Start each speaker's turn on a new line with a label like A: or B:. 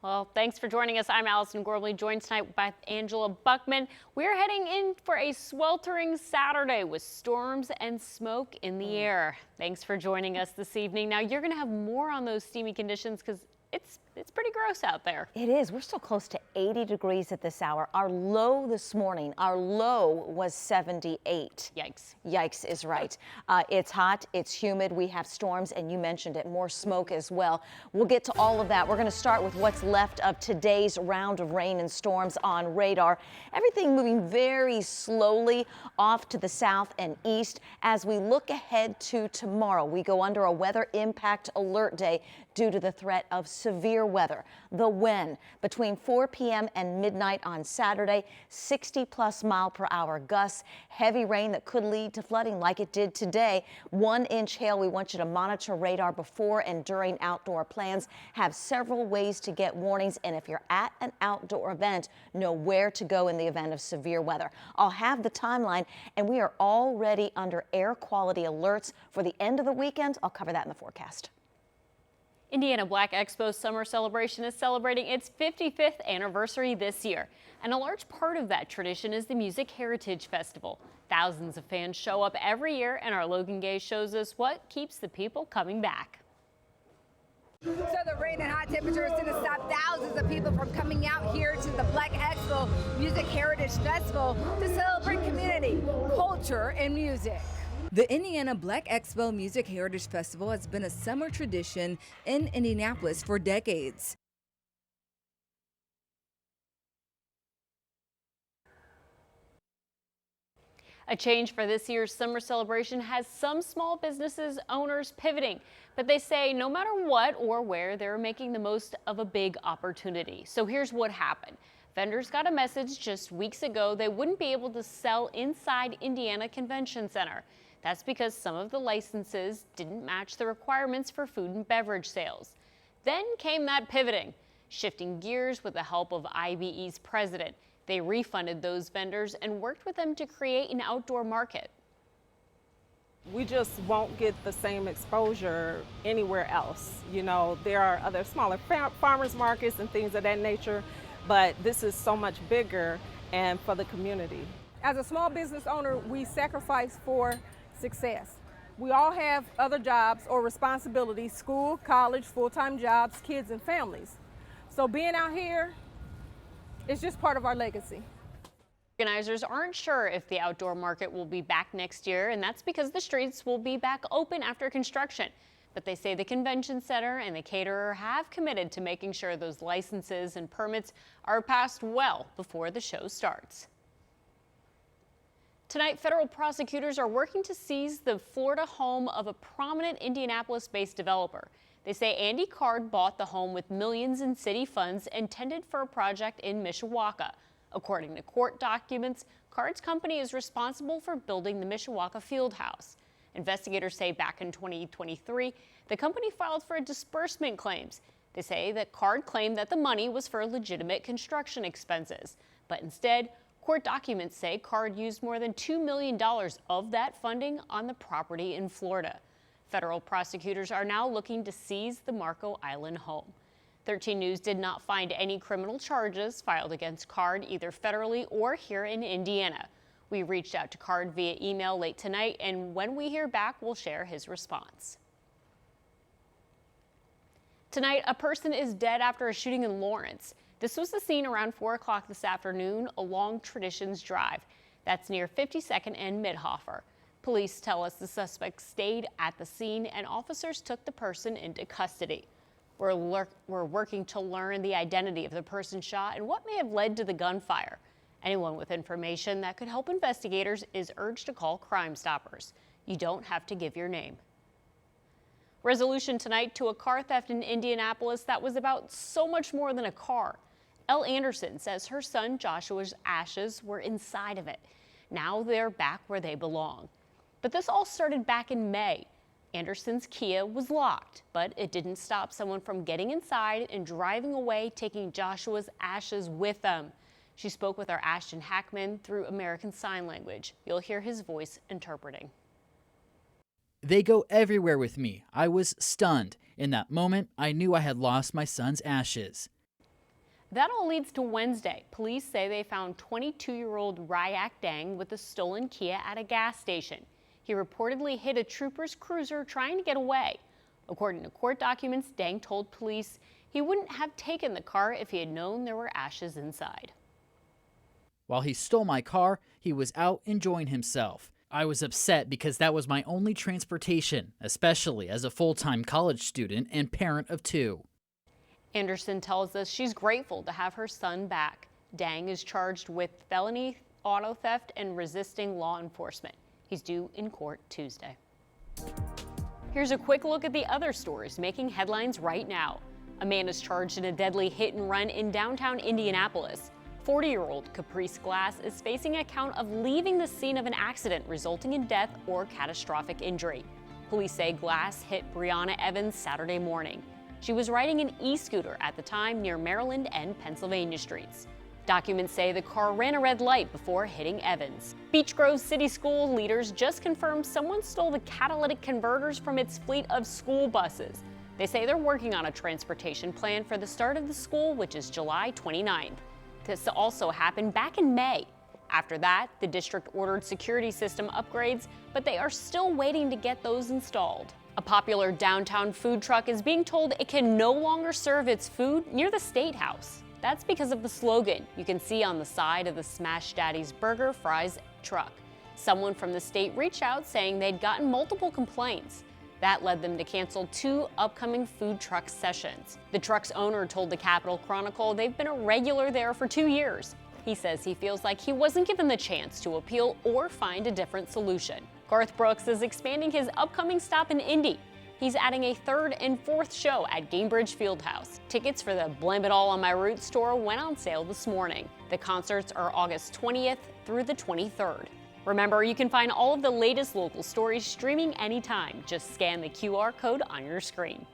A: Well, thanks for joining us. I'm Allison Gormley, joined tonight by Angela Buckman. We're heading in for a sweltering Saturday with storms and smoke in the air. Thanks for joining us this evening. Now, you're going to have more on those steamy conditions because it's pretty gross out there.
B: It is. We're still close to 80 degrees at this hour. Our low this morning, our low was 78.
A: Yikes.
B: Yikes is right. It's hot, it's humid, we have storms, and you mentioned it, more smoke as well. We'll get to all of that. We're going to start with what's left of today's round of rain and storms on radar. Everything moving very slowly off to the south and east. As we look ahead to tomorrow, we go under a weather impact alert day due to the threat of severe weather. The when between 4 p.m. and midnight on Saturday, 60+ mile per hour gusts, heavy rain that could lead to flooding like it did today. 1-inch hail. We want you to monitor radar before and during outdoor plans. Have several ways to get warnings, and if you're at an outdoor event, know where to go in the event of severe weather. I'll have the timeline, and we are already under air quality alerts for the end of the weekend. I'll cover that in the forecast.
A: Indiana Black Expo Summer Celebration is celebrating its 55th anniversary this year. And a large part of that tradition is the Music Heritage Festival. Thousands of fans show up every year, and our Logan Gay shows us what keeps the people coming back.
C: So the rain and hot temperatures didn't stop thousands of people from coming out here to the Black Expo Music Heritage Festival to celebrate community, culture, and music. The Indiana Black Expo Music Heritage Festival has been a summer tradition in Indianapolis for decades.
A: A change for this year's summer celebration has some small businesses owners pivoting, but they say no matter what or where, they're making the most of a big opportunity. So here's what happened. Vendors got a message just weeks ago they wouldn't be able to sell inside Indiana Convention Center. That's because some of the licenses didn't match the requirements for food and beverage sales. Then came that pivoting, shifting gears with the help of IBE's president. They refunded those vendors and worked with them to create an outdoor market.
D: We just won't get the same exposure anywhere else. You know, there are other smaller farmers markets and things of that nature, but this is so much bigger and for the community.
E: As a small business owner, we sacrifice for success. We all have other jobs or responsibilities, school, college, full-time jobs, kids, and families. So being out here is just part of our legacy.
A: Organizers aren't sure if the outdoor market will be back next year, and that's because the streets will be back open after construction. But they say the convention center and the caterer have committed to making sure those licenses and permits are passed well before the show starts. Tonight, federal prosecutors are working to seize the Florida home of a prominent Indianapolis-based developer. They say Andy Card bought the home with millions in city funds intended for a project in Mishawaka. According to court documents, Card's company is responsible for building the Mishawaka Fieldhouse. Investigators say back in 2023, the company filed for disbursement claims. They say that Card claimed that the money was for legitimate construction expenses, but instead, court documents say Card used more than $2 million of that funding on the property in Florida. Federal prosecutors are now looking to seize the Marco Island home. 13 News did not find any criminal charges filed against Card either federally or here in Indiana. We reached out to Card via email late tonight, and when we hear back, we'll share his response. Tonight, a person is dead after a shooting in Lawrence. This was the scene around 4 o'clock this afternoon along Traditions Drive. That's near 52nd and Midhofer. Police tell us the suspect stayed at the scene and officers took the person into custody. We're working to learn the identity of the person shot and what may have led to the gunfire. Anyone with information that could help investigators is urged to call Crime Stoppers. You don't have to give your name. Resolution tonight to a car theft in Indianapolis that was about so much more than a car. Elle Anderson says her son Joshua's ashes were inside of it. Now they're back where they belong. But this all started back in May. Anderson's Kia was locked, but it didn't stop someone from getting inside and driving away, taking Joshua's ashes with them. She spoke with our Ashton Hackman through American Sign Language. You'll hear his voice interpreting.
F: They go everywhere with me. I was stunned. In that moment, I knew I had lost my son's ashes.
A: That all leads to Wednesday. Police say they found 22-year-old Ryak Dang with a stolen Kia at a gas station. He reportedly hit a trooper's cruiser trying to get away. According to court documents, Dang told police he wouldn't have taken the car if he had known there were ashes inside.
F: While he stole my car, he was out enjoying himself. I was upset because that was my only transportation, especially as a full-time college student and parent of 2.
A: Anderson tells us she's grateful to have her son back. Dang is charged with felony auto theft and resisting law enforcement. He's due in court Tuesday. Here's a quick look at the other stories making headlines right now. A man is charged in a deadly hit and run in downtown Indianapolis. 40-year-old Caprice Glass is facing a count of leaving the scene of an accident resulting in death or catastrophic injury. Police say Glass hit Brianna Evans Saturday morning. She was riding an e-scooter at the time near Maryland and Pennsylvania streets. Documents say the car ran a red light before hitting Evans. Beech Grove City School leaders just confirmed someone stole the catalytic converters from its fleet of school buses. They say they're working on a transportation plan for the start of the school, which is July 29th. This also happened back in May. After that, the district ordered security system upgrades, but they are still waiting to get those installed. A popular downtown food truck is being told it can no longer serve its food near the State House. That's because of the slogan you can see on the side of the Smash Daddy's Burger Fries truck. Someone from the state reached out saying they'd gotten multiple complaints. That led them to cancel 2 upcoming food truck sessions. The truck's owner told the Capital Chronicle they've been a regular there for 2 years. He says he feels like he wasn't given the chance to appeal or find a different solution. Garth Brooks is expanding his upcoming stop in Indy. He's adding a 3rd and 4th show at Gainbridge Fieldhouse. Tickets for the Blame It All on My Roots tour went on sale this morning. The concerts are August 20th through the 23rd. Remember, you can find all of the latest local stories streaming anytime. Just scan the QR code on your screen.